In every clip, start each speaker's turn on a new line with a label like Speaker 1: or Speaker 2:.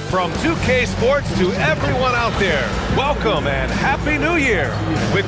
Speaker 1: From 2K Sports to everyone out there, welcome and Happy New Year. With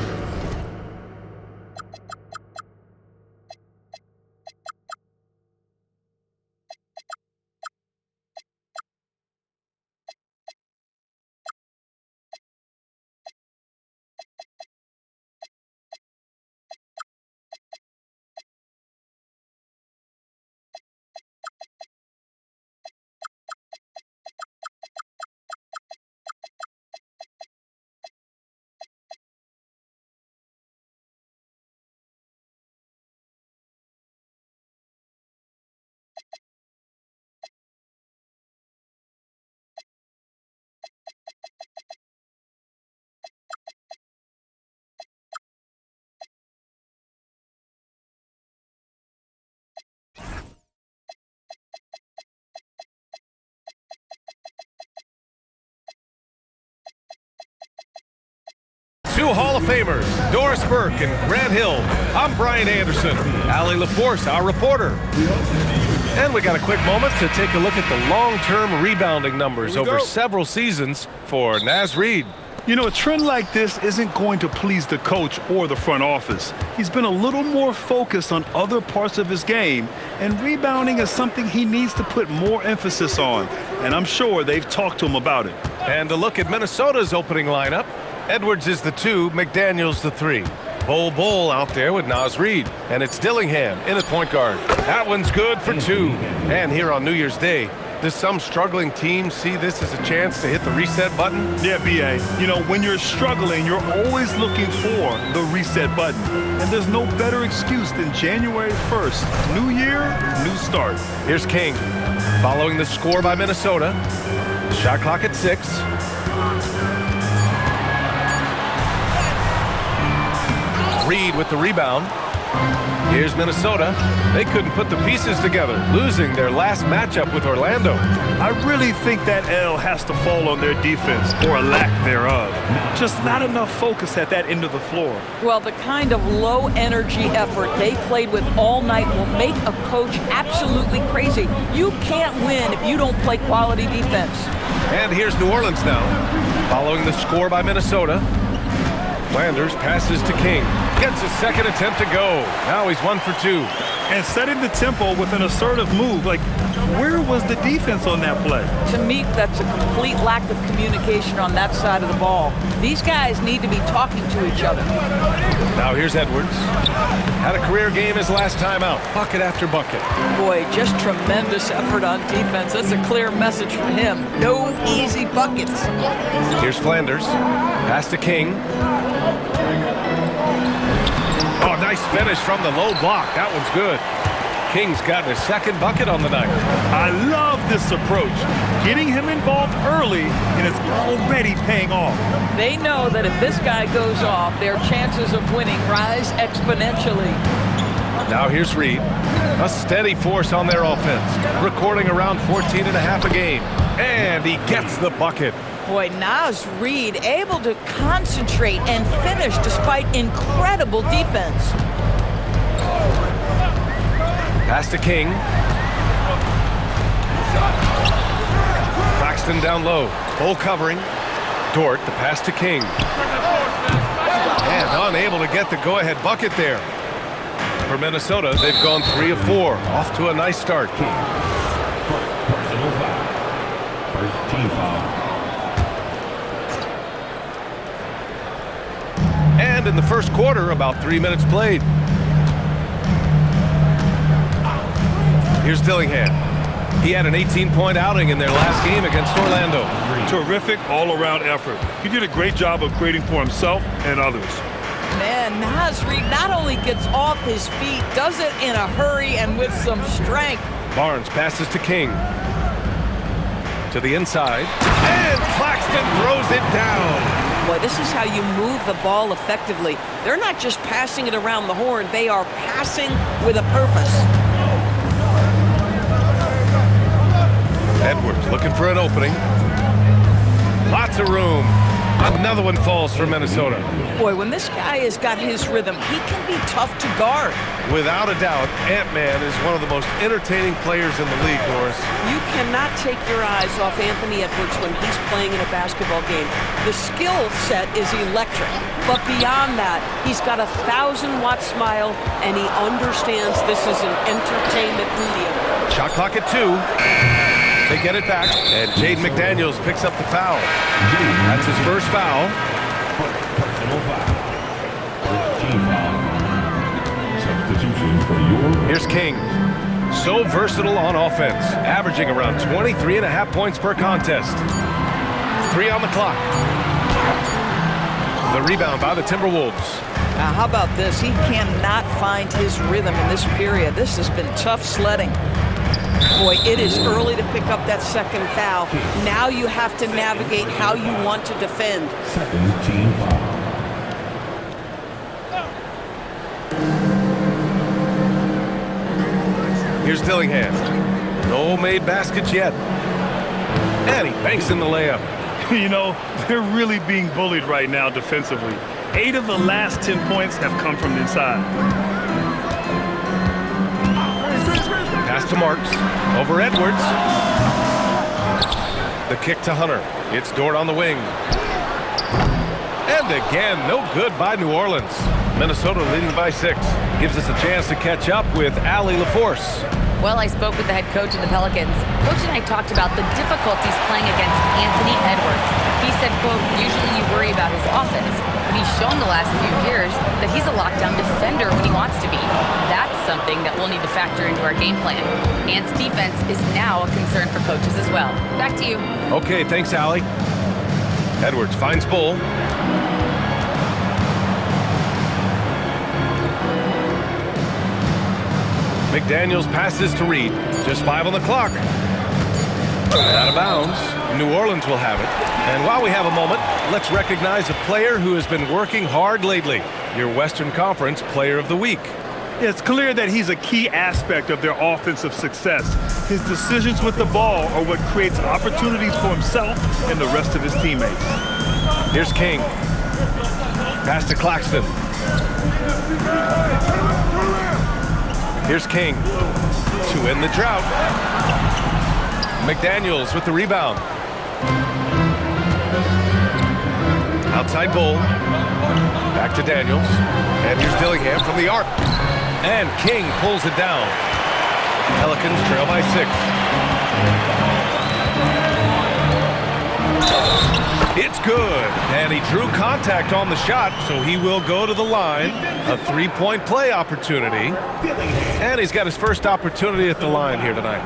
Speaker 1: two Hall of Famers, Doris Burke and Grant Hill. I'm Brian Anderson. Allie LaForce, our reporter. And we got a quick moment to take a look at the long-term rebounding numbers over several seasons for Naz Reid.
Speaker 2: You know, a trend like this isn't going to please the coach or the front office. He's been a little more focused on other parts of his game, and rebounding is something he needs to put more emphasis on. And I'm sure they've talked to him about it.
Speaker 1: And a look at Minnesota's opening lineup. Edwards is the 2, McDaniels the 3. Bol out there with Naz Reid. And it's Dillingham in at point guard. That one's good for 2. And here on New Year's Day, does some struggling team see this as a chance to hit the reset button?
Speaker 2: Yeah, B.A. You know, when you're struggling, you're always looking for the reset button. And there's no better excuse than January 1st. New year, new start.
Speaker 1: Here's King following the score by Minnesota. Shot clock at 6. Reid with the rebound. Here's Minnesota. They couldn't put the pieces together, losing their last matchup with Orlando.
Speaker 2: I really think that L has to fall on their defense, or a lack thereof. Just not enough focus at that end of the floor.
Speaker 3: Well, the kind of low-energy effort they played with all night will make a coach absolutely crazy. You can't win if you don't play quality defense.
Speaker 1: And here's New Orleans now, following the score by Minnesota. Flanders passes to King. Gets a second attempt to go. Now he's 1 for 2.
Speaker 2: And setting the tempo with an assertive move. Like, where was the defense on that play?
Speaker 3: To me, that's a complete lack of communication on that side of the ball. These guys need to be talking to each other.
Speaker 1: Now here's Edwards. Had a career game his last time out. Bucket after bucket.
Speaker 3: Boy, just tremendous effort on defense. That's a clear message from him. No easy buckets.
Speaker 1: Here's Flanders. Pass to King. Oh, nice finish from the low block. That one's good. King's got his second bucket on the night.
Speaker 2: I love this approach. Getting him involved early, and it's already paying off.
Speaker 3: They know that if this guy goes off, their chances of winning rise exponentially.
Speaker 1: Now here's Reid. A steady force on their offense, recording around 14 and a half a game. And he gets the bucket.
Speaker 3: Boy, Naz Reid able to concentrate and finish despite incredible defense.
Speaker 1: Pass to King. Claxton down low. Bull covering. Dort, the pass to King. And unable to get the go-ahead bucket there. For Minnesota, they've gone 3 of 4. Off to a nice start.
Speaker 4: Personal foul. First team foul.
Speaker 1: And in the first quarter, about 3 minutes played. Here's Dillingham. He had an 18-point outing in their last game against Orlando.
Speaker 2: Terrific all-around effort. He did a great job of creating for himself and others.
Speaker 3: Man, Naz Reid not only gets off his feet, does it in a hurry and with some strength.
Speaker 1: Barnes passes to King. To the inside. And Claxton throws it down.
Speaker 3: Boy, this is how you move the ball effectively. They're not just passing it around the horn. They are passing with a purpose.
Speaker 1: Edwards looking for an opening. Lots of room. Another one falls for Minnesota.
Speaker 3: Boy, when this guy has got his rhythm, he can be tough to guard.
Speaker 1: Without a doubt, Ant-Man is one of the most entertaining players in the league, Norris.
Speaker 5: You cannot take your eyes off Anthony Edwards when he's playing in a basketball game. The skill set is electric, but beyond that, he's got a 1,000-watt smile, and he understands this is an entertainment medium.
Speaker 1: Shot clock at 2. They get it back, and Jaden McDaniels picks up the foul. That's his first foul.
Speaker 4: Personal foul. First team foul. Substitution for your...
Speaker 1: Here's King. So versatile on offense, averaging around 23.5 points per contest. 3 on the clock. The rebound by the Timberwolves.
Speaker 3: Now, how about this? He cannot find his rhythm in this period. This has been tough sledding. Boy, it is early to pick up that second foul. Now you have to navigate how you want to defend.
Speaker 4: Second team foul.
Speaker 1: Here's Dillingham. No made baskets yet. And he banks in the layup.
Speaker 2: You know, they're really being bullied right now defensively. 8 of the last 10 points have come from inside.
Speaker 1: Pass to Marks. Over Edwards. The kick to Hunter. It's Dort on the wing. And again, no good by New Orleans. Minnesota leading by 6. Gives us a chance to catch up with Allie LaForce.
Speaker 6: Well, I spoke with the head coach of the Pelicans. Coach and I talked about the difficulties playing against Anthony Edwards. He said, quote, usually you worry about his offense, but he's shown the last few years that he's a lockdown defender when he wants to be. That's something that we'll need to factor into our game plan. Ant's defense is now a concern for coaches as well. Back to you.
Speaker 1: Okay, thanks, Allie. Edwards finds Bull. McDaniels passes to Reed. Just 5 on the clock. Out of bounds. New Orleans will have it. And while we have a moment, let's recognize a player who has been working hard lately. Your Western Conference Player of the Week.
Speaker 2: It's clear that he's a key aspect of their offensive success. His decisions with the ball are what creates opportunities for himself and the rest of his teammates.
Speaker 1: Here's King. Pass to Claxton. Here's King to end the drought. McDaniels with the rebound. Outside Bull. Back to Daniels. And here's Dillingham from the arc. And King pulls it down. Pelicans trail by 6. It's good. And he drew contact on the shot, so he will go to the line. A 3-point play opportunity. And he's got his first opportunity at the line here tonight.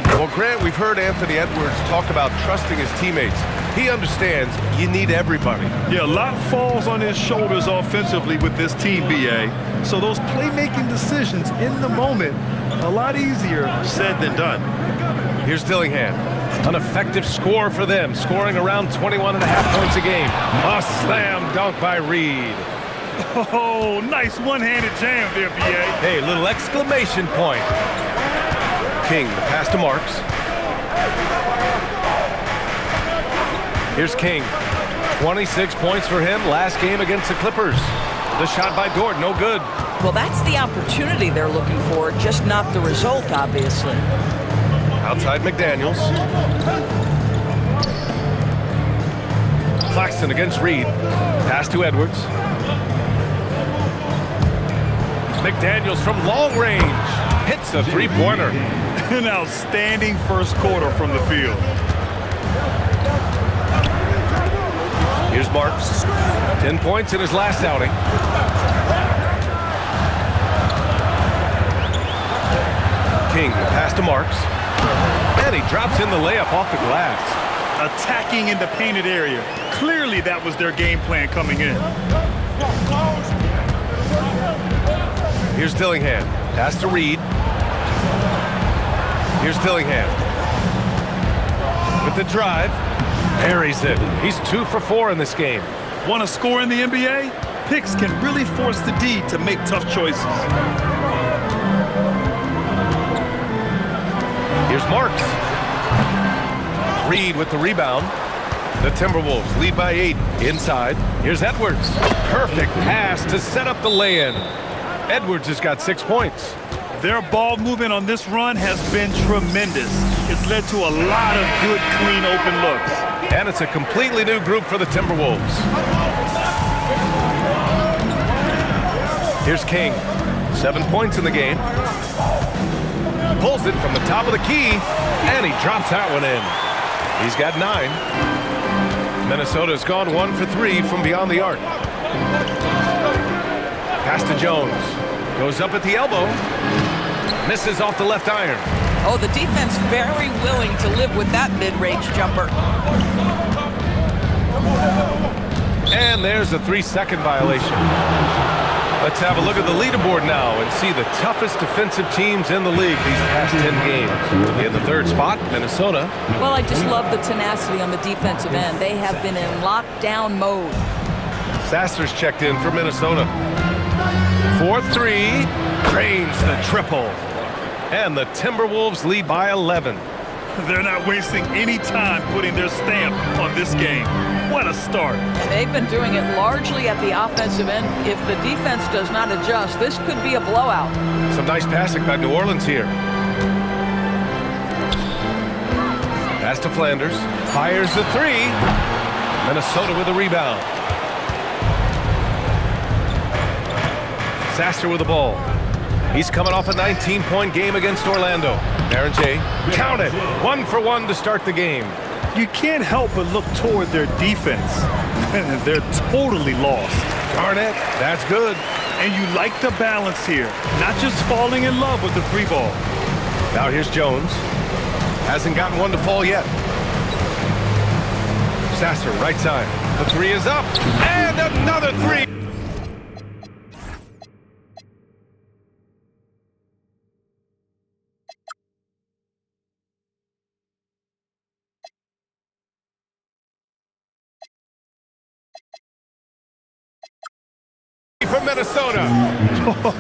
Speaker 1: Well, Grant, we've heard Anthony Edwards talk about trusting his teammates. He understands you need everybody.
Speaker 2: Yeah, a lot falls on his shoulders offensively with this team, BA. So those playmaking decisions in the moment, a lot easier said than done.
Speaker 1: Here's Dillingham. An effective score for them, scoring around 21.5 points a game. A slam dunk by Reed.
Speaker 2: Oh, nice one-handed jam there, BA.
Speaker 1: Hey, little exclamation point. King, the pass to Marks. Here's King. 26 points for him last game against the Clippers. The shot by Dort, no good.
Speaker 3: Well, that's the opportunity they're looking for, just not the result, obviously.
Speaker 1: Outside McDaniels. Claxton against Reed. Pass to Edwards. McDaniels from long range. Hits a three-pointer.
Speaker 2: An outstanding first quarter from the field.
Speaker 1: Here's Marks. 10 points in his last outing. King, the pass to Marks. And he drops in the layup off the glass.
Speaker 2: Attacking in the painted area. Clearly that was their game plan coming in.
Speaker 1: Here's Dillingham. Pass to Reed. Here's Dillingham. With the drive. Buries it. He's 2 for 4 in this game.
Speaker 2: Want to score in the NBA? Picks can really force the D to make tough choices.
Speaker 1: Here's Marks. Reed with the rebound. The Timberwolves lead by 8. Inside, here's Edwards. Perfect pass to set up the lay-in. Edwards has got 6 points.
Speaker 2: Their ball movement on this run has been tremendous. It's led to a lot of good, clean, open looks.
Speaker 1: And it's a completely new group for the Timberwolves. Here's King. 7 points in the game. Pulls it from the top of the key, and he drops that one in. He's got 9. Minnesota's gone 1 for 3 from beyond the arc. Pass to Jones. Goes up at the elbow. Misses off the left iron.
Speaker 3: Oh, the defense very willing to live with that mid-range jumper.
Speaker 1: And there's a 3-second violation. Let's have a look at the leaderboard now and see the toughest defensive teams in the league these past 10 games. In the 3rd spot, Minnesota.
Speaker 3: Well, I just love the tenacity on the defensive end. They have been in lockdown mode.
Speaker 1: Sasser's checked in for Minnesota. 4-3, drains the triple. And the Timberwolves lead by 11.
Speaker 2: They're not wasting any time putting their stamp on this game. What a start.
Speaker 3: And they've been doing it largely at the offensive end. If the defense does not adjust, this could be a blowout.
Speaker 1: Some nice passing by New Orleans here. Pass to Flanders. Fires the 3. Minnesota with a rebound. Sasser with the ball. He's coming off a 19-point game against Orlando. Baron J. Count it. 1 for 1 to start the game.
Speaker 2: You can't help but look toward their defense. They're totally lost.
Speaker 1: Garnett, that's good.
Speaker 2: And you like the balance here. Not just falling in love with the 3 ball.
Speaker 1: Now here's Jones. Hasn't gotten one to fall yet. Sasser, right side. The 3 is up. And another 3. From Minnesota.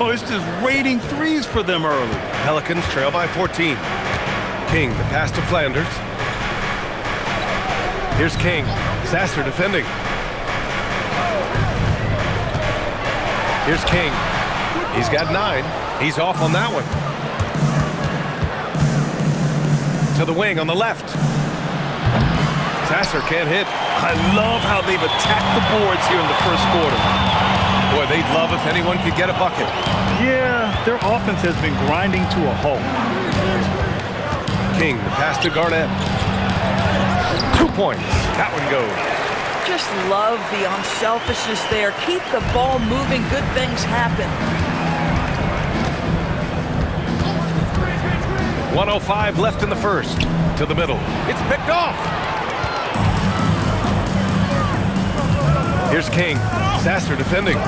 Speaker 2: Oh, it's just raining 3s for them early.
Speaker 1: Pelicans trail by 14. King, the pass to Flanders. Here's King. Sasser defending. Here's King. He's got 9. He's off on that one. To the wing on the left. Sasser can't hit.
Speaker 2: I love how they've attacked the boards here in the first quarter.
Speaker 1: Boy, they'd love if anyone could get a bucket.
Speaker 2: Yeah, their offense has been grinding to a halt.
Speaker 1: King, the pass to Garnett. 2 points. That one goes.
Speaker 3: Just love the unselfishness there. Keep the ball moving. Good things happen.
Speaker 1: 1:05 left in the first. To the middle. It's picked off. Here's King. Sasser defending.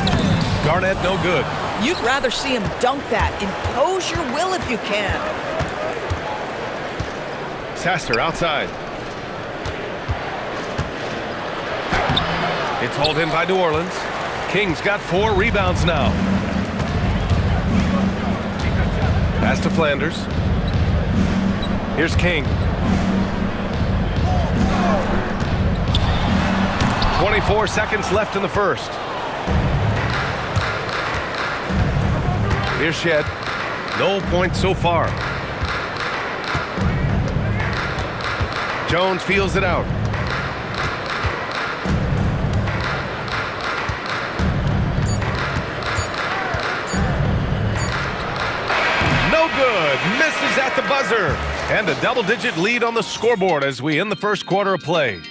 Speaker 1: Garnett no good.
Speaker 3: You'd rather see him dunk that. Impose your will if you can.
Speaker 1: Sasser outside. It's hauled in by New Orleans. King's got 4 rebounds now. Pass to Flanders. Here's King. 24 seconds left in the first. Here's Shed. No points so far. Jones feels it out. No good. Misses at the buzzer. And a double-digit lead on the scoreboard as we end the first quarter of play.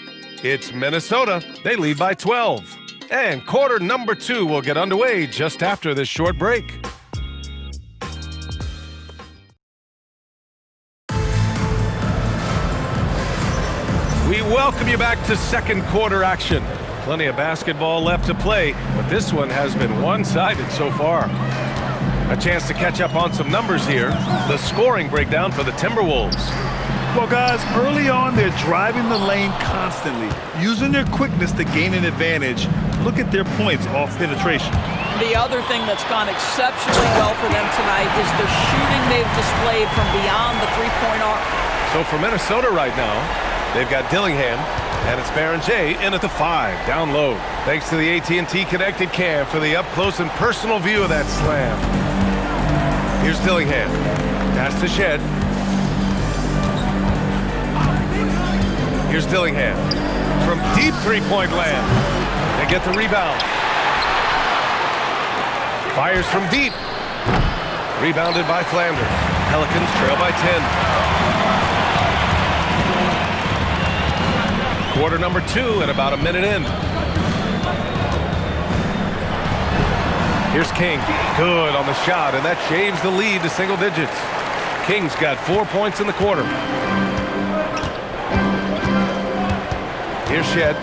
Speaker 1: It's Minnesota. They lead by 12. And quarter number 2 will get underway just after this short break. We welcome you back to second quarter action. Plenty of basketball left to play, but this one has been one-sided so far. A chance to catch up on some numbers here. The scoring breakdown for the Timberwolves.
Speaker 2: Well, guys, early on, they're driving the lane constantly, using their quickness to gain an advantage. Look at their points off penetration.
Speaker 3: The other thing that's gone exceptionally well for them tonight is the shooting they've displayed from beyond the three-point arc.
Speaker 1: So for Minnesota right now, they've got Dillingham, And it's J in at the 5, down low. Thanks to the AT&T Connected Cam for the up-close and personal view of that slam. Here's Dillingham. Pass to Shed. Here's Dillingham. From deep three-point land. They get the rebound. Fires from deep. Rebounded by Flanders. Pelicans trail by 10. Quarter number 2 and about a minute in. Here's King. Good on the shot, and that shaves the lead to single digits. King's got 4 points in the quarter. Here's Shed.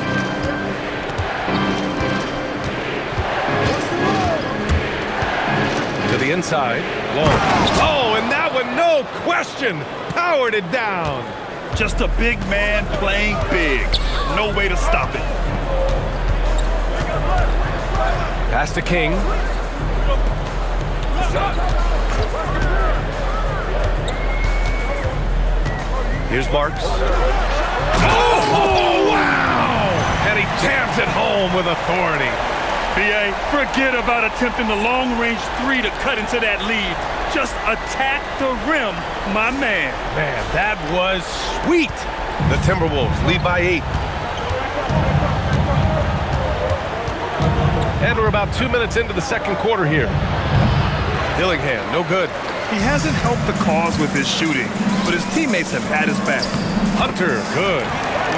Speaker 1: To the inside. Long. Oh, and that one, no question, powered it down.
Speaker 2: Just a big man playing big. No way to stop it.
Speaker 1: Pass to King. Here's Marks. Oh, wow! And he jams it home with authority.
Speaker 2: B.A., forget about attempting the long-range 3 to cut into that lead. Just attack the rim, my man.
Speaker 1: Man, that was sweet. The Timberwolves lead by 8. And we're about 2 minutes into the second quarter here. Dillingham, no good.
Speaker 2: He hasn't helped the cause with his shooting, but his teammates have had his back.
Speaker 1: Hunter, good.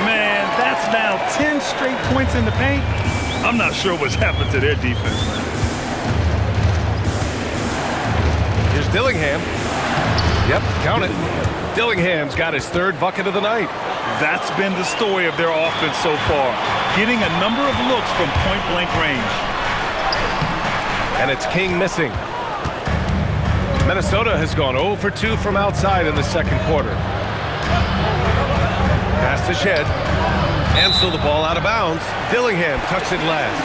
Speaker 2: Man, that's now 10 straight points in the paint. I'm not sure what's happened to their defense.
Speaker 1: Here's Dillingham. Yep, count it. Dillingham's got his 3rd bucket of the night.
Speaker 2: That's been the story of their offense so far, getting a number of looks from point-blank range.
Speaker 1: And it's King missing. Minnesota has gone 0 for 2 from outside in the second quarter. Pass to Shed. Ansel the ball out of bounds. Dillingham tucks it last.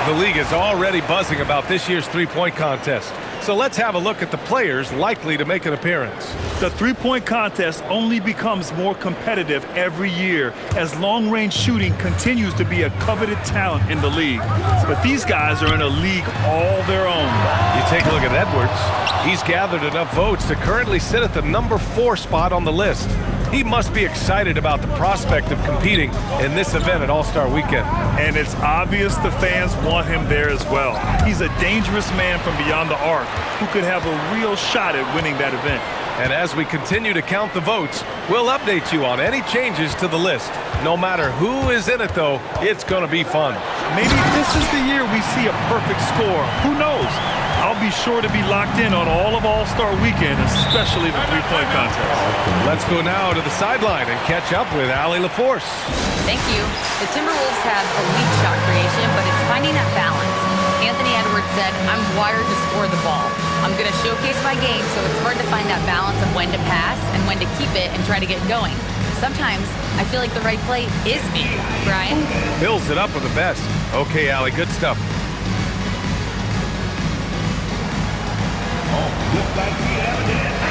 Speaker 1: The league is already buzzing about this year's three-point contest. So let's have a look at the players likely to make an appearance.
Speaker 2: The three-point contest only becomes more competitive every year as long-range shooting continues to be a coveted talent in the league. But these guys are in a league all their own.
Speaker 1: You take a look at Edwards. He's gathered enough votes to currently sit at the number 4 spot on the list. He must be excited about the prospect of competing in this event at All-Star Weekend.
Speaker 2: And it's obvious the fans want him there as well. He's a dangerous man from beyond the arc who could have a real shot at winning that event.
Speaker 1: And as we continue to count the votes, we'll update you on any changes to the list. No matter who is in it, though, it's going to be fun.
Speaker 2: Maybe this is the year we see a perfect score. Who knows? I'll be sure to be locked in on all of All-Star Weekend, especially the three-point contest.
Speaker 1: Let's go now to the sideline and catch up with Allie LaForce.
Speaker 6: Thank you. The Timberwolves have elite shot creation, but it's finding that balance. Anthony Edwards said, "I'm wired to score the ball. I'm going to showcase my game, so it's hard to find that balance of when to pass and when to keep it and try to get going. Sometimes I feel like the right play is me." Brian?
Speaker 1: Fills it up with the best. Okay, Allie, good stuff.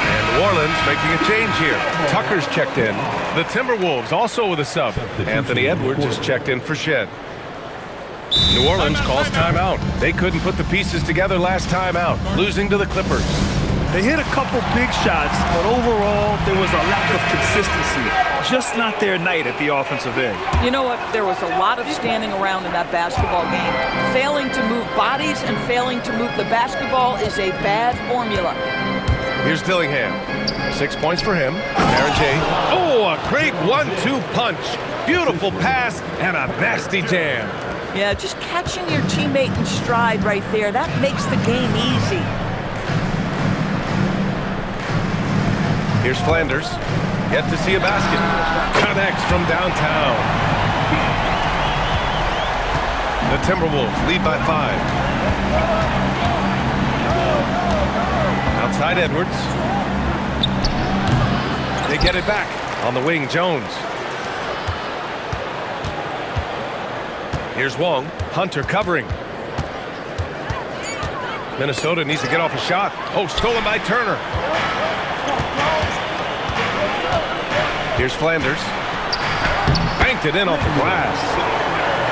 Speaker 1: And New Orleans making a change here. Tucker's checked in. The Timberwolves also with a sub. Anthony Edwards is checked in for Shed. New Orleans calls timeout. They couldn't put the pieces together last time out, losing to the Clippers.
Speaker 2: They hit a couple big shots, but overall, there was a lack of consistency. Just not their night at the offensive end.
Speaker 3: You know what? There was a lot of standing around in that basketball game. Failing to move bodies and failing to move the basketball is a bad formula.
Speaker 1: Here's Dillingham. 6 points for him. J. Oh, a great 1-2 punch. Beautiful pass and a nasty jam.
Speaker 3: Yeah, just catching your teammate in stride right there, that makes the game easy.
Speaker 1: Here's Flanders. Yet to see a basket. Connects from downtown. The Timberwolves lead by 5. Outside Edwards. They get it back. On the wing, Jones. Here's Wong. Hunter covering. Minnesota needs to get off a shot. Oh, stolen by Turner. Here's Flanders. banked it in off the glass.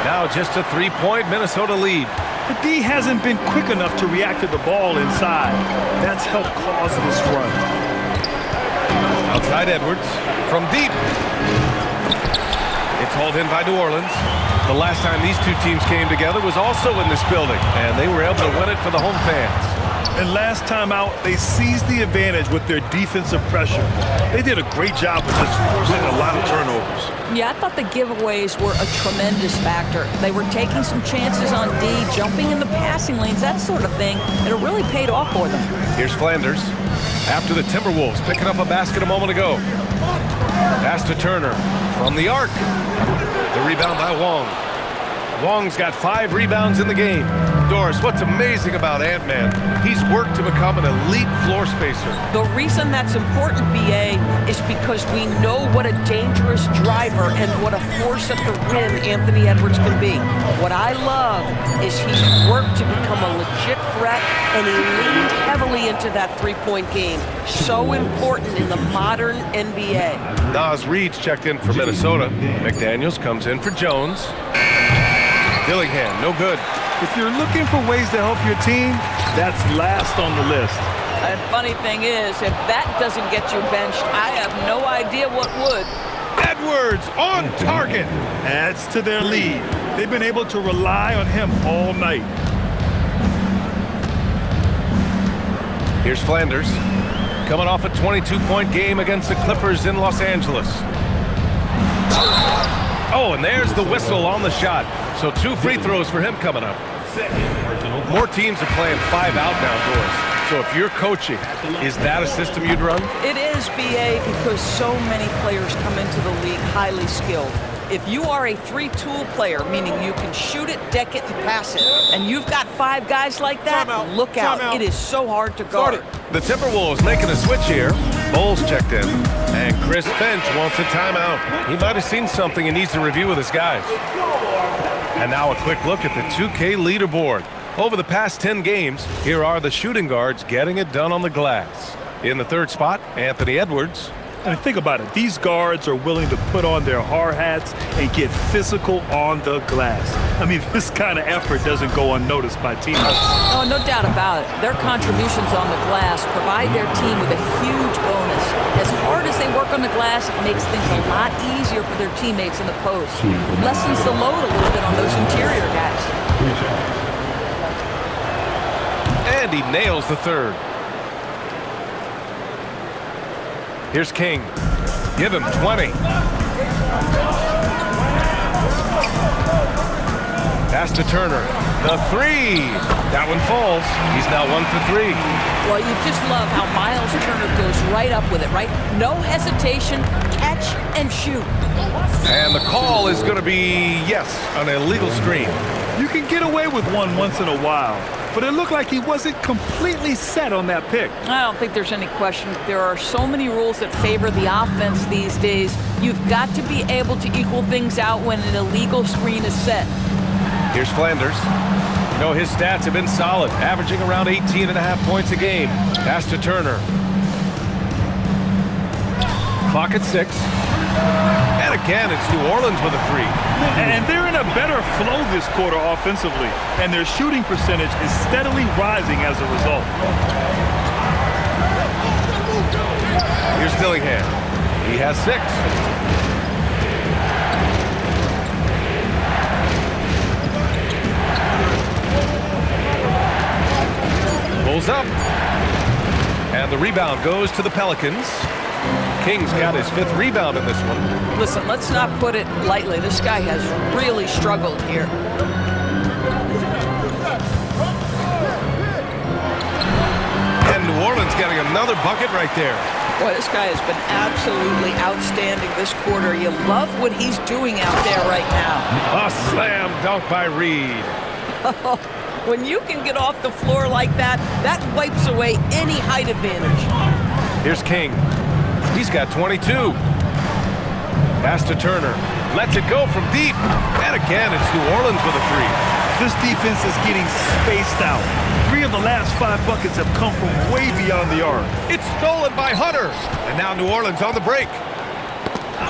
Speaker 1: Now just a 3-point Minnesota lead.
Speaker 2: The D hasn't been quick enough to react to the ball inside. That's helped cause this run.
Speaker 1: Outside Edwards from deep. It's hauled in by New Orleans. The last time these two teams came together was also in this building, and they were able to win it for the home fans.
Speaker 2: And last time out, they seized the advantage with their defensive pressure. They did a great job with just forcing a lot of turnovers.
Speaker 3: Yeah, I thought the giveaways were a tremendous factor. They were taking some chances on D, jumping in the passing lanes, that sort of thing, and it really paid off for them.
Speaker 1: Here's Flanders after the Timberwolves picking up a basket a moment ago. Pass to Turner from the arc. The rebound by Wong. Wong's got 5 rebounds in the game. Doris, what's amazing about Ant-Man, he's worked to become an elite floor spacer.
Speaker 3: The reason that's important, B.A., is because we know what a dangerous driver and what a force at the rim Anthony Edwards can be. What I love is he's worked to become a legit threat, and he leaned heavily into that three-point game. So important in the modern NBA.
Speaker 1: Nas Reed's checked in for Minnesota. McDaniels comes in for Jones. Dillingham, no good.
Speaker 2: If you're looking for ways to help your team, that's last on the list.
Speaker 3: And funny thing is, if that doesn't get you benched, I have no idea what would.
Speaker 1: Edwards on target.
Speaker 2: Adds to their lead. They've been able to rely on him all night.
Speaker 1: Here's Flanders, coming off a 22-point game against the Clippers in Los Angeles. Oh, and there's the whistle on the shot. So 2 free throws for him coming up. More teams are playing 5 out now, Doris. So if you're coaching, is that a system you'd run?
Speaker 3: It is, B.A., because so many players come into the league highly skilled. If you are a 3-tool player, meaning you can shoot it, deck it, and pass it, and you've got 5 guys like that, look out. It is so hard to guard.
Speaker 1: The Timberwolves making a switch here. Bowles checked in, and Chris Finch wants a timeout. He might have seen something he needs to review with his guys. And now a quick look at the 2K leaderboard. Over the past 10 games, here are the shooting guards getting it done on the glass. In the 3rd spot, Anthony Edwards.
Speaker 2: I mean, think about it. These guards are willing to put on their hard hats and get physical on the glass. I mean, this kind of effort doesn't go unnoticed by teammates.
Speaker 3: Oh, no doubt about it. Their contributions on the glass provide their team with a huge bonus. As hard as they work on the glass, it makes things a lot easier for their teammates in the post. Lessens the load a little bit on those interior guys.
Speaker 1: And he nails the 3rd. Here's King. Give him 20. Pass to Turner. The 3. That one falls. He's now 1 for 3.
Speaker 3: Well, you just love how Miles Turner goes right up with it, right? No hesitation, catch and shoot.
Speaker 1: And the call is going to be, yes, an illegal screen.
Speaker 2: You can get away with one once in a while, but it looked like he wasn't completely set on that pick.
Speaker 3: I don't think there's any question. There are so many rules that favor the offense these days. You've got to be able to equal things out when an illegal screen is set.
Speaker 1: Here's Flanders. You know, his stats have been solid, averaging around 18.5 points a game. Pass to Turner. Clock at 6. And again, it's New Orleans with a 3.
Speaker 2: And they're in a better flow this quarter offensively, and their shooting percentage is steadily rising as a result.
Speaker 1: Here's Dillingham. He has 6. Pulls up. And the rebound goes to the Pelicans. King's got his 5th rebound in this one.
Speaker 3: Listen, let's not put it lightly. This guy has really struggled here.
Speaker 1: And New Orleans getting another bucket right there.
Speaker 3: Boy, this guy has been absolutely outstanding this quarter. You love what he's doing out there right now.
Speaker 1: A slam dunk by Reed.
Speaker 3: When you can get off the floor like that, that wipes away any height advantage.
Speaker 1: Here's King. He's got 22. Pass to Turner. Lets it go from deep. And again, it's New Orleans with a 3.
Speaker 2: This defense is getting spaced out. 3 of the last 5 buckets have come from way beyond the arc.
Speaker 1: It's stolen by Hunter. And now New Orleans on the break.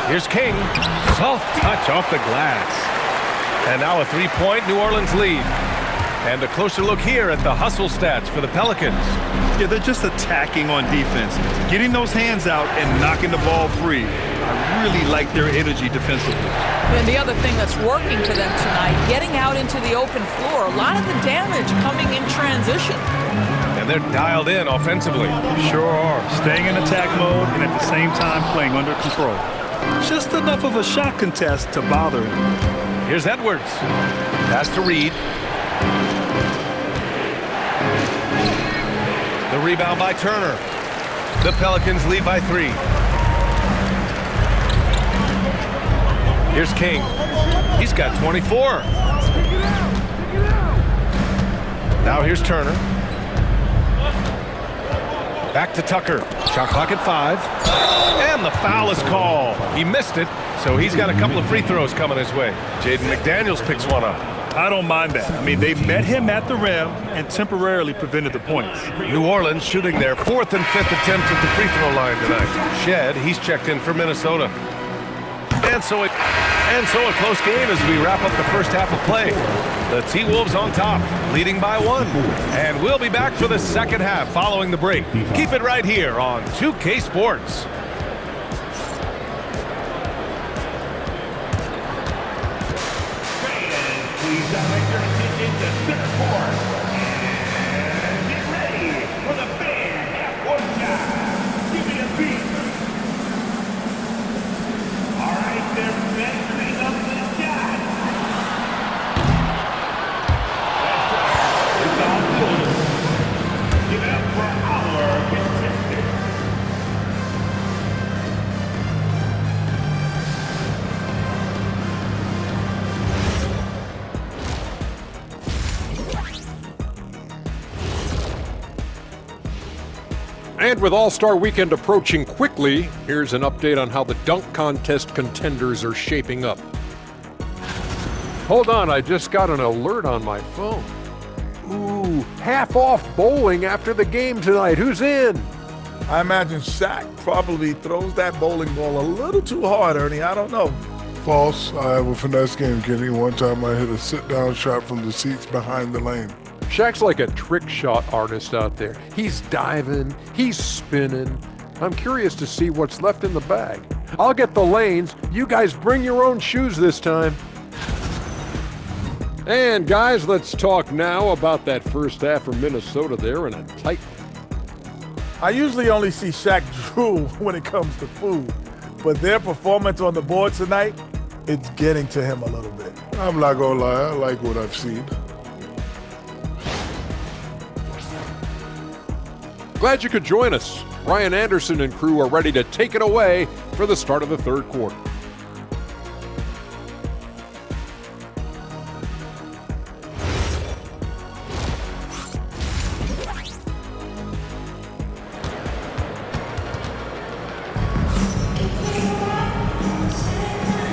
Speaker 1: Here's King. Soft touch off the glass. And now a three-point New Orleans lead. And a closer look here at the hustle stats for the Pelicans.
Speaker 2: Yeah, they're just attacking on defense, getting those hands out and knocking the ball free. I really like their energy defensively.
Speaker 3: And the other thing that's working for them tonight, getting out into the open floor. A lot of the damage coming in transition.
Speaker 1: And they're dialed in offensively.
Speaker 2: Sure are. Staying in attack mode and at the same time playing under control. Just enough of a shot contest to bother him.
Speaker 1: Here's Edwards. Pass to Reed. The rebound by Turner. The Pelicans lead by 3. Here's King. He's got 24. Now here's Turner. Back to Tucker. Shot clock at 5. And the foul is called. He missed it, so he's got a couple of free throws coming his way. Jaden McDaniels picks one up.
Speaker 2: I don't mind that. I mean, they met him at the rim and temporarily prevented the points.
Speaker 1: New Orleans shooting their 4th and 5th attempts at the free throw line tonight. Shed, he's checked in for Minnesota. And so a close game as we wrap up the first half of play. The T-Wolves on top, leading by 1. And we'll be back for the second half following the break. Keep it right here on 2K Sports.
Speaker 4: Please direct your attention to center court. And get ready for the fan half-court shot. Give me a beat. All right, they're measuring up the shot. It's all good. Give it up for our contestant.
Speaker 7: And with All-Star Weekend approaching quickly, here's an update on how the dunk contest contenders are shaping up. Hold on, I just got an alert on my phone. Ooh, half off bowling after the game tonight. Who's in?
Speaker 8: I imagine Shaq probably throws that bowling ball a little too hard, Ernie. I don't know.
Speaker 9: False. I have a finesse game, Kenny. One time I hit a sit-down shot from the seats behind the lane.
Speaker 7: Shaq's like a trick shot artist out there. He's diving, he's spinning. I'm curious to see what's left in the bag. I'll get the lanes. You guys bring your own shoes this time. And guys, let's talk now about that first half for Minnesota there in a tight.
Speaker 8: I usually only see Shaq drool when it comes to food, but their performance on the board tonight, it's getting to him a little bit.
Speaker 9: I'm not gonna lie, I like what I've seen.
Speaker 7: Glad you could join us. Ryan Anderson and crew are ready to take it away for the start of the third quarter.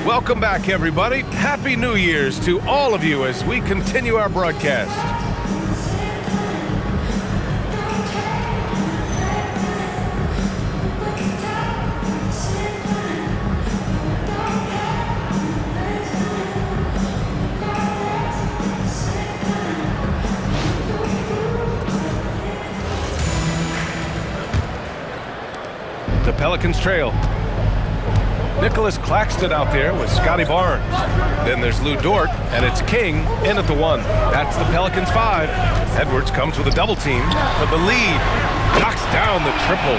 Speaker 1: Welcome back, everybody. Happy New Year's to all of you as we continue our broadcast. The Pelicans trail. Nicholas Claxton out there with Scotty Barnes. Then there's Lou Dort, and it's King in at the 1. That's the Pelicans 5. Edwards comes with a double team for the lead. Knocks down the triple.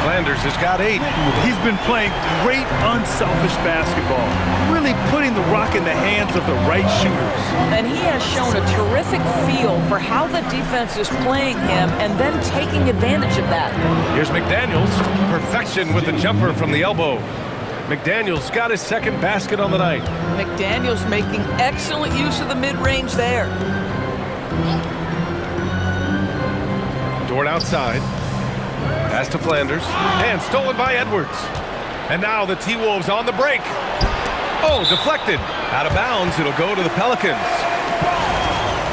Speaker 1: Flanders has got 8.
Speaker 2: He's been playing great unselfish basketball, really putting the rock in the hands of the right shooters.
Speaker 3: And he has shown a terrific feel for how the defense is playing him and then taking advantage of that.
Speaker 1: Here's McDaniels. Perfection with the jumper from the elbow. McDaniels got his second basket on the night.
Speaker 3: McDaniels making excellent use of the mid-range there.
Speaker 1: Dort outside. Pass to Flanders. And stolen by Edwards. And now the T-Wolves on the break. Oh, deflected. Out of bounds. It'll go to the Pelicans.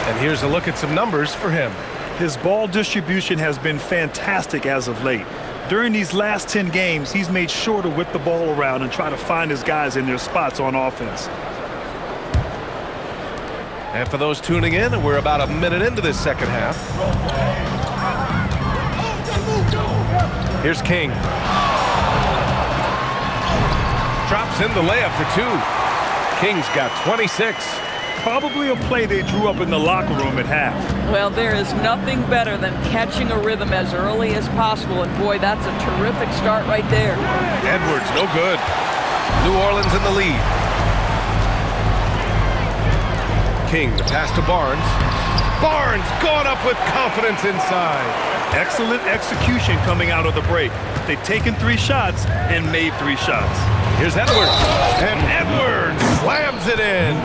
Speaker 1: And here's a look at some numbers for him.
Speaker 2: His ball distribution has been fantastic as of late. During these last 10 games, he's made sure to whip the ball around and try to find his guys in their spots on offense.
Speaker 1: And for those tuning in, we're about a minute into this second half. Here's King. Drops in the layup for two. King's got 26.
Speaker 2: Probably a play they drew up in the locker room at half.
Speaker 3: Well, there is nothing better than catching a rhythm as early as possible, and boy, that's a terrific start right there.
Speaker 1: Edwards, no good. New Orleans in the lead. King, the pass to Barnes. Barnes gone up with confidence inside.
Speaker 2: Excellent execution coming out of the break. They've taken 3 shots and made 3 shots.
Speaker 1: Here's Edwards. And Edwards slams it in.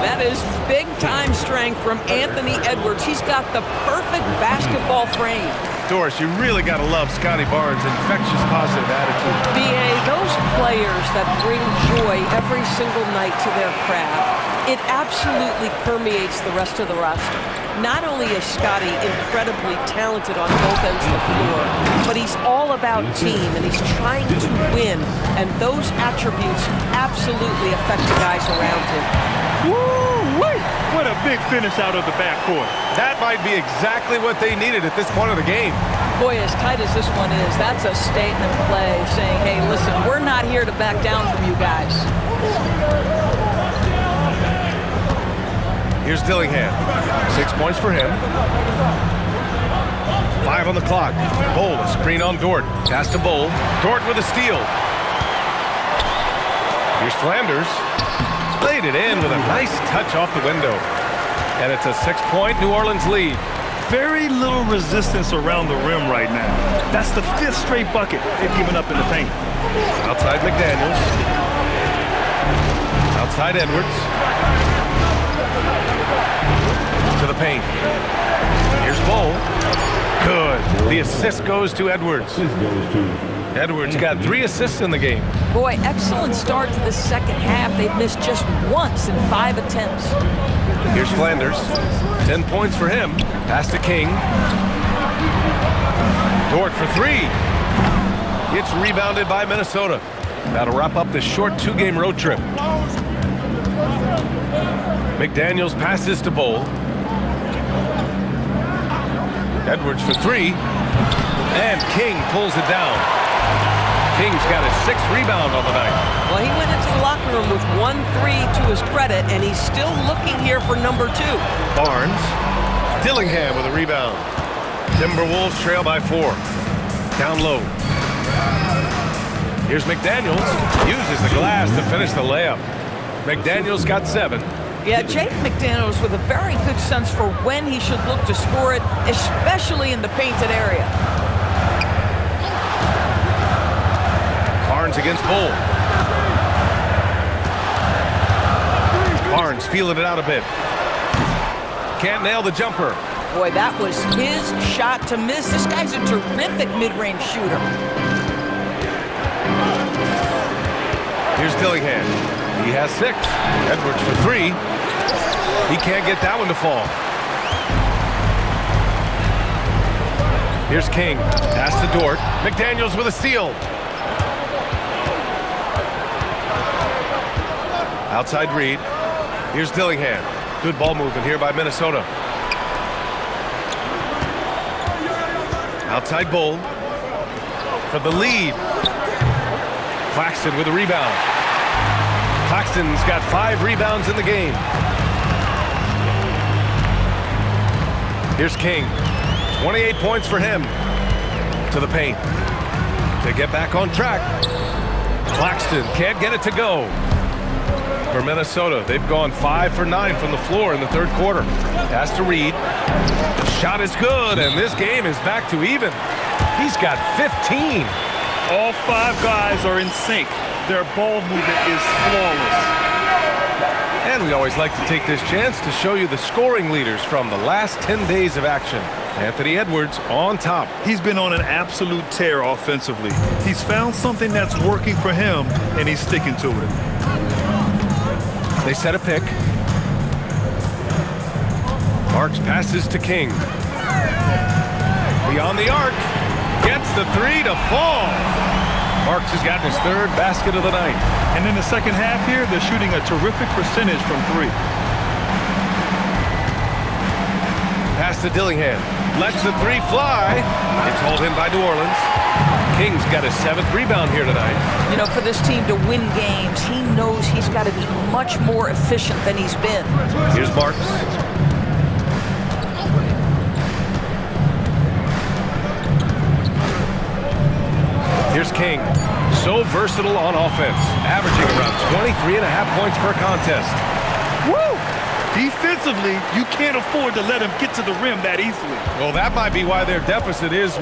Speaker 3: That is big-time strength from Anthony Edwards. He's got the perfect basketball frame.
Speaker 1: Doris, you really got to love Scotty Barnes' infectious positive attitude.
Speaker 3: B.A., those players that bring joy every single night to their craft, it absolutely permeates the rest of the roster. Not only is Scotty incredibly talented on both ends of the floor, but he's all about team, and he's trying to win, and those attributes absolutely affect the guys around him.
Speaker 2: Woo-wee! What a big finish out of the backcourt.
Speaker 1: That might be exactly what they needed at this point of the game.
Speaker 3: Boy, as tight as this one is, that's a statement play saying, hey, listen, we're not here to back down from you guys.
Speaker 1: Here's Dillingham. 6 points for him. 5 on the clock. Bowl, a screen on Dort. Pass to Bowl. Dort with a steal. Here's Flanders. Laid it in with a nice touch off the window. And it's a 6-point New Orleans lead.
Speaker 2: Very little resistance around the rim right now. That's the 5th straight bucket they've given up in the paint.
Speaker 1: Outside McDaniels. Outside Edwards. To the paint. Here's Bowl. Good. The assist goes to Edwards. Edwards got 3 assists in the game.
Speaker 3: Boy, excellent start to the second half. They've missed just once in 5 attempts.
Speaker 1: Here's Flanders. 10 points for him. Pass to King. Dort for 3. It's rebounded by Minnesota. That'll wrap up this short 2-game road trip. McDaniels passes to Bowl. Edwards for 3. And King pulls it down. King's got his 6th rebound on the night.
Speaker 3: Well, he went into the locker room with 1-3 to his credit, and he's still looking here for number 2.
Speaker 1: Barnes. Dillingham with a rebound. Timberwolves trail by 4. Down low. Here's McDaniels. Uses the glass to finish the layup. McDaniels got 7.
Speaker 3: Yeah, Jake McDaniels with a very good sense for when he should look to score it, especially in the painted area.
Speaker 1: Barnes against Bull. Barnes feeling it out a bit. Can't nail the jumper.
Speaker 3: Boy, that was his shot to miss. This guy's a terrific mid-range shooter.
Speaker 1: Here's Dillingham. He has 6. Edwards for 3. He can't get that one to fall. Here's King. Pass to Dort. McDaniels with a steal. Outside Reed. Here's Dillingham. Good ball movement here by Minnesota. Outside Bull. For the lead. Claxton with a rebound. Claxton's got 5 rebounds in the game. Here's King. 28 points for him. To the paint. To get back on track. Claxton can't get it to go. For Minnesota, they've gone 5 for 9 from the floor in the third quarter. Pass to Reed. The shot is good, and this game is back to even. He's got 15.
Speaker 2: All 5 guys are in sync. Their ball movement is flawless.
Speaker 1: And we always like to take this chance to show you the scoring leaders from the last 10 days of action. Anthony Edwards on top.
Speaker 2: He's been on an absolute tear offensively. He's found something that's working for him, and he's sticking to it.
Speaker 1: They set a pick. Marks passes to King. Beyond the arc. Gets the three to fall. Marks has gotten his third basket of the night.
Speaker 2: And in the second half here, they're shooting a terrific percentage from three.
Speaker 1: Pass to Dillingham. Lets the three fly. It's hauled in by New Orleans. King's got his 7th rebound here tonight.
Speaker 3: You know, for this team to win games, he knows he's got to be much more efficient than he's been.
Speaker 1: Here's Marks. Here's King. So versatile on offense, averaging around 23.5 points per contest.
Speaker 2: Woo! Defensively, you can't afford to let him get to the rim that easily.
Speaker 1: Well, that might be why their deficit is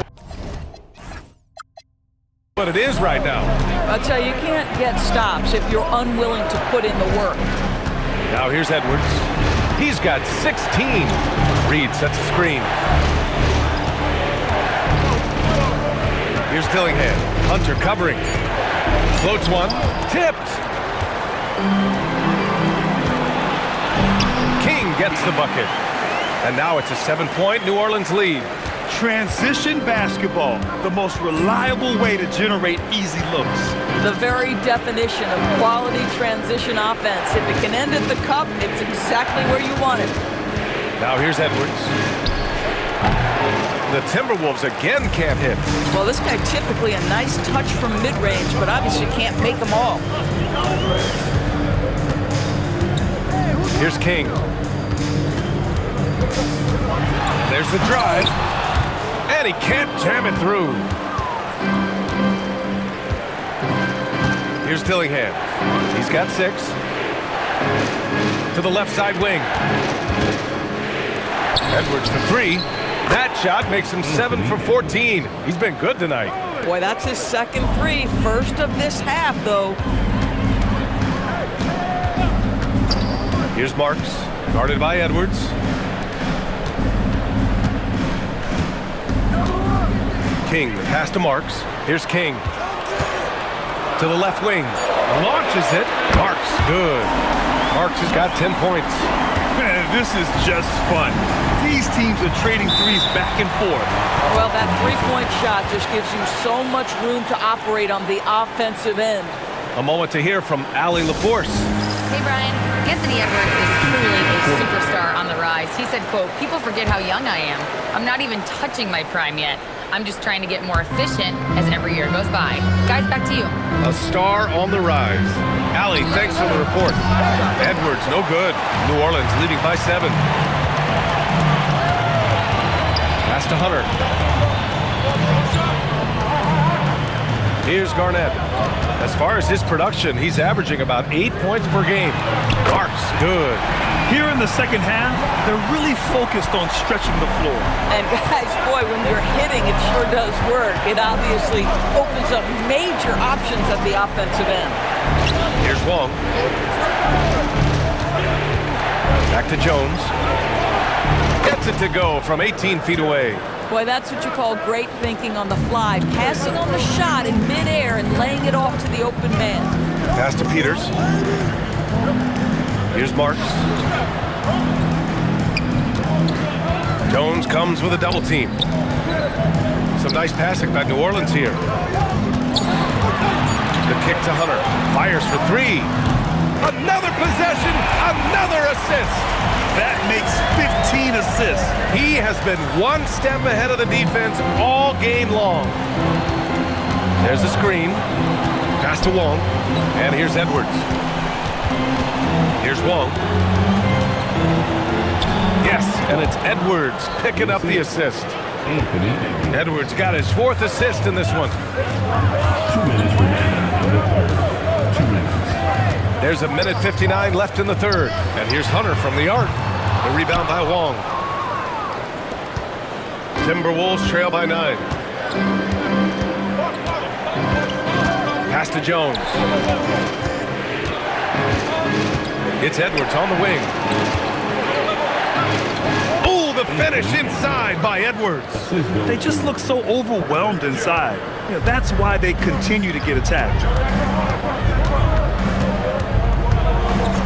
Speaker 1: what it is right now.
Speaker 3: I'll tell you, you can't get stops if you're unwilling to put in the work.
Speaker 1: Now here's Edwards. He's got 16. Reed sets a screen. Here's Dillingham. Hunter covering. Floats one. Tipped. King gets the bucket. And now it's a 7-point New Orleans lead.
Speaker 2: Transition basketball, the most reliable way to generate easy looks.
Speaker 3: The very definition of quality transition offense. If it can end at the cup, it's exactly where you want it.
Speaker 1: Now here's Edwards. The Timberwolves again can't hit.
Speaker 3: Well, this guy typically a nice touch from mid-range, but obviously can't make them all.
Speaker 1: Here's King. There's the drive. And he can't jam it through. Here's Dillingham. He's got 6. To the left side wing. Edwards for 3. That shot makes him 7 for 14. He's been good tonight.
Speaker 3: Boy, that's his second 3. First of this half, though.
Speaker 1: Here's Marks. Guarded by Edwards. King, the pass to Marks. Here's King. To the left wing. Launches it. Marks, good. Marks has got 10 points.
Speaker 2: Man, this is just fun. These teams are trading threes back and forth.
Speaker 3: Well, that three-point shot just gives you so much room to operate on the offensive end.
Speaker 1: A moment to hear from Allie LaForce.
Speaker 6: Hey, Brian. Anthony Edwards is truly a superstar on the rise. He said, quote, "People forget how young I am. I'm not even touching my prime yet. I'm just trying to get more efficient as every year goes by." Guys, back to you.
Speaker 1: A star on the rise. Allie, thanks for the report. Edwards, no good. New Orleans leading by 7. Pass to Hunter. Here's Garnett. As far as his production, he's averaging about 8 points per game. Marks, good.
Speaker 2: Here in the second half, they're really focused on stretching the floor.
Speaker 3: And guys, boy, when you're hitting, it sure does work. It obviously opens up major options at the offensive end.
Speaker 1: Here's Wong. Back to Jones. Gets it to go from 18 feet away.
Speaker 3: Boy, that's what you call great thinking on the fly. Passing on the shot in midair and laying it off to the open man.
Speaker 1: Pass to Peters. Here's Marks. Jones comes with a double team. Some nice passing by New Orleans here. The kick to Hunter. Fires for 3. Another possession, another assist.
Speaker 2: That makes 15 assists.
Speaker 1: He has been one step ahead of the defense all game long. There's the screen. Pass to Wong. And here's Edwards. Here's Wong. Yes, and it's Edwards picking up the assist. Edwards got his 4th assist in this one.
Speaker 4: 2 minutes remaining. 2 minutes.
Speaker 1: There's 1:59 left in the third. And here's Hunter from the arc. The rebound by Wong. Timberwolves trail by 9. Pass to Jones. It's Edwards on the wing. Oh, the finish inside by Edwards.
Speaker 2: They just look so overwhelmed inside. You know, that's why they continue to get attacked.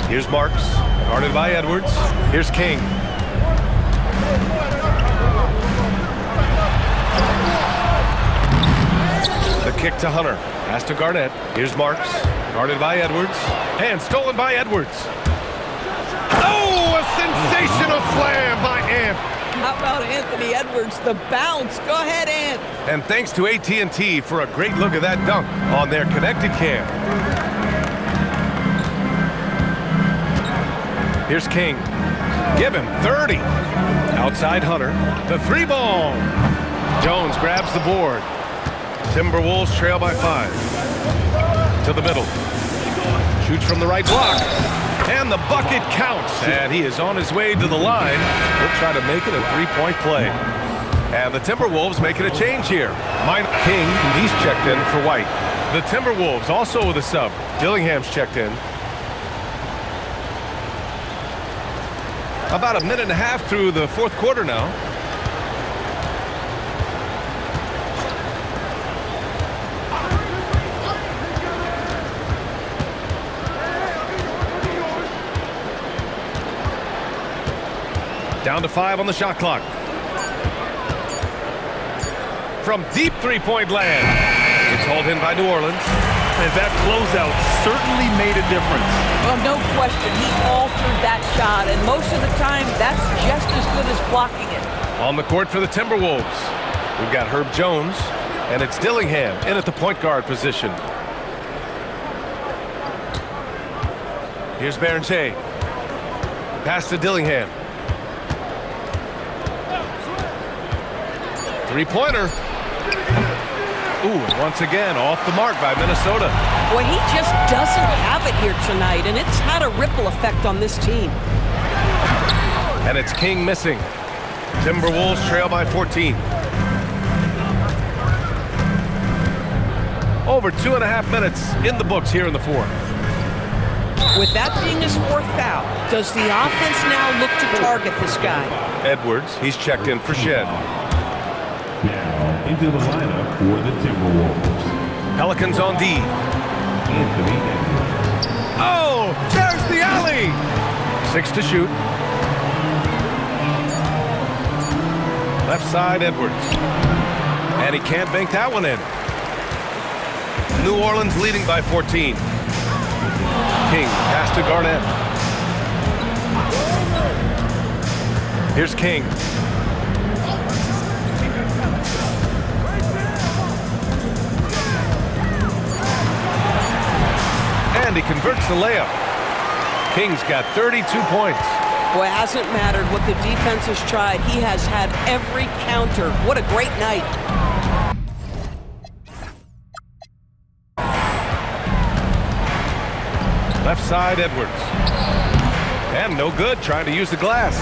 Speaker 1: Here's Marks, guarded by Edwards. Here's King. The kick to Hunter. Pass to Garnett. Here's Marks. Guarded by Edwards. And stolen by Edwards. Oh, a sensational slam by Ant.
Speaker 3: How about Anthony Edwards, the bounce? Go ahead, Ant.
Speaker 1: And thanks to AT&T for a great look at that dunk on their connected cam. Here's King. Give him 30. Outside Hunter. The 3-ball. Jones grabs the board. Timberwolves trail by 5. To the middle. Shoots from the right block. And the bucket counts. And he is on his way to the line. He'll try to make it a 3-point play. And the Timberwolves making a change here. King, he's checked in for White. The Timberwolves also with a sub. Dillingham's checked in. About a minute and a half through the fourth quarter now. Down to 5 on the shot clock. From deep three-point land. It's hauled in by New Orleans.
Speaker 2: And that closeout certainly made a difference.
Speaker 3: Well, no question. He altered that shot, and most of the time, that's just as good as blocking it.
Speaker 1: On the court for the Timberwolves. We've got Herb Jones, and it's Dillingham in at the point guard position. Here's Berenger. Pass to Dillingham. Three-pointer. Ooh, once again, off the mark by Minnesota.
Speaker 5: Boy, he just doesn't have it here tonight, and it's had a ripple effect on this team.
Speaker 1: And it's King missing. Timberwolves trail by 14. Over 2.5 minutes in the books here in the fourth.
Speaker 3: With that being his fourth foul, does the offense now look to target this guy?
Speaker 1: Edwards, he's checked in for Shed.
Speaker 4: Now into the lineup for the Timberwolves.
Speaker 1: Pelicans on D.
Speaker 4: Anthony Edwards.
Speaker 1: Oh, there's the alley. 6 to shoot. Left side, Edwards. And he can't bank that one in. New Orleans leading by 14. King, pass to Garnett. Here's King. And he converts the layup. King's got 32 points.
Speaker 5: Boy, it hasn't mattered what the defense has tried. He has had every counter. What a great night.
Speaker 1: Left side, Edwards. And no good, trying to use the glass.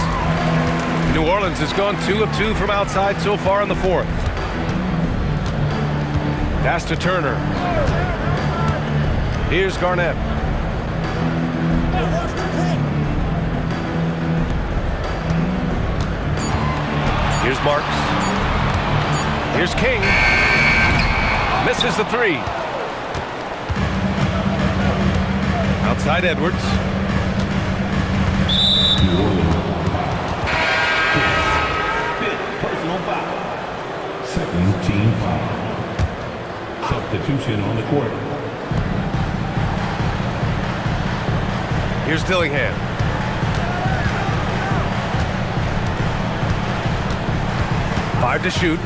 Speaker 1: New Orleans has gone 2 of 2 from outside so far in the fourth. Pass to Turner. Here's Garnett. Here's Marks. Here's King. Misses the 3. Outside Edwards.
Speaker 4: Personal foul. Second team foul. Substitution on the court.
Speaker 1: Here's Dillingham. Five to shoot.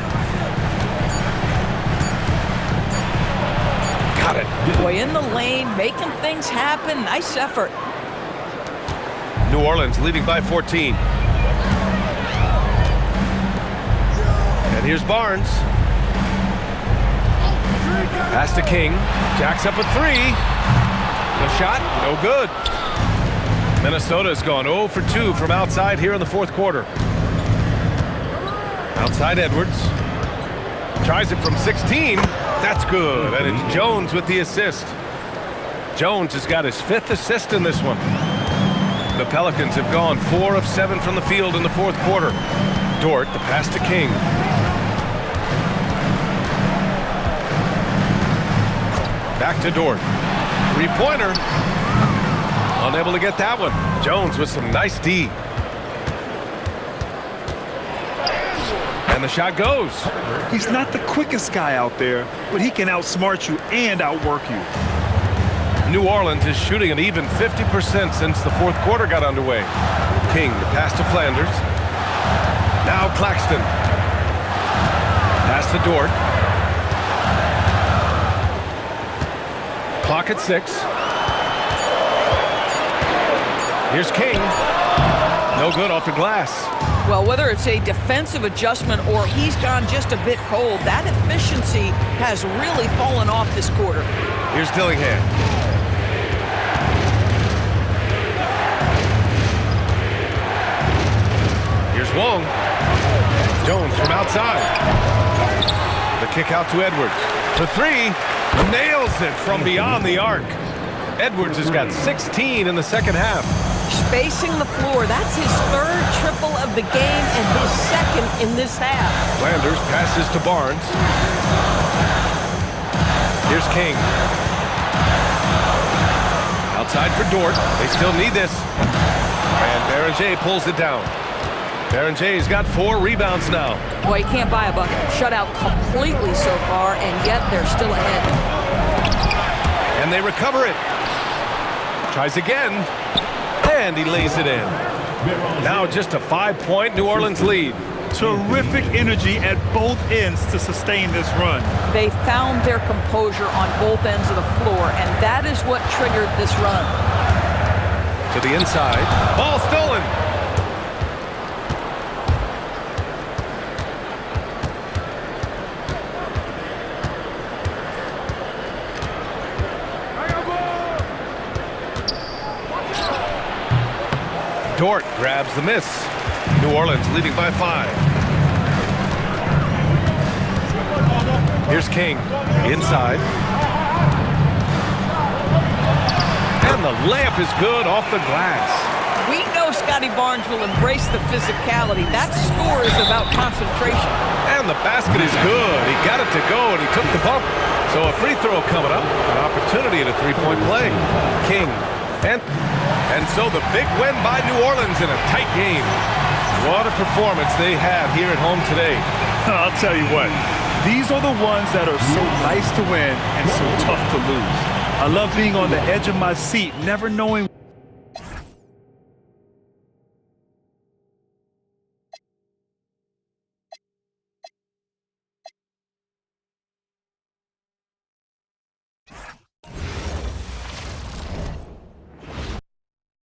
Speaker 1: Got it.
Speaker 3: Boy, in the lane, making things happen. Nice effort.
Speaker 1: New Orleans leading by 14. And here's Barnes. Pass to King. Jacks up a 3. The shot, no good. Minnesota's gone 0 for 2 from outside here in the fourth quarter. Outside Edwards. Tries it from 16. That's good. And it's Jones with the assist. Jones has got his 5th assist in this one. The Pelicans have gone 4 of 7 from the field in the fourth quarter. Dort, the pass to King. Back to Dort. 3-pointer. Unable to get that one. Jones with some nice D. And the shot goes.
Speaker 2: He's not the quickest guy out there, but he can outsmart you and outwork you.
Speaker 1: New Orleans is shooting an even 50% since the fourth quarter got underway. King, the pass to Flanders. Now Claxton. Pass to Dort. Clock at 6. Here's King. No good off the glass.
Speaker 3: Well, whether it's a defensive adjustment or he's gone just a bit cold, that efficiency has really fallen off this quarter.
Speaker 1: Here's Dillingham. Here's Wong. Jones from outside. The kick out to Edwards. For 3. Nails it from beyond the arc. Edwards has got 16 in the second half.
Speaker 3: Spacing the floor, that's his third triple of the game and his second in this half.
Speaker 1: Flanders passes to Barnes. Here's King. Outside for Dort. They still need this. And Beranger pulls it down. Beranger's got 4 rebounds now.
Speaker 3: Boy, you can't buy a bucket. Shut out completely so far, and yet they're still ahead.
Speaker 1: And they recover it. Tries again. And he lays it in. Now just a 5-point New Orleans lead.
Speaker 2: Terrific energy at both ends to sustain this run.
Speaker 3: They found their composure on both ends of the floor, and that is what triggered this run.
Speaker 1: To the inside. Ball stolen. Dort grabs the miss. New Orleans leading by 5. Here's King. Inside. And the layup is good off the glass.
Speaker 3: We know Scotty Barnes will embrace the physicality. That score is about concentration.
Speaker 1: And the basket is good. He got it to go, and he took the bump. So a free throw coming up. An opportunity at a 3-point play. King. And so the big win by New Orleans in a tight game. What a performance they have here at home today.
Speaker 2: I'll tell you what, these are the ones that are so nice to win and so tough to lose. I love being on the edge of my seat, never knowing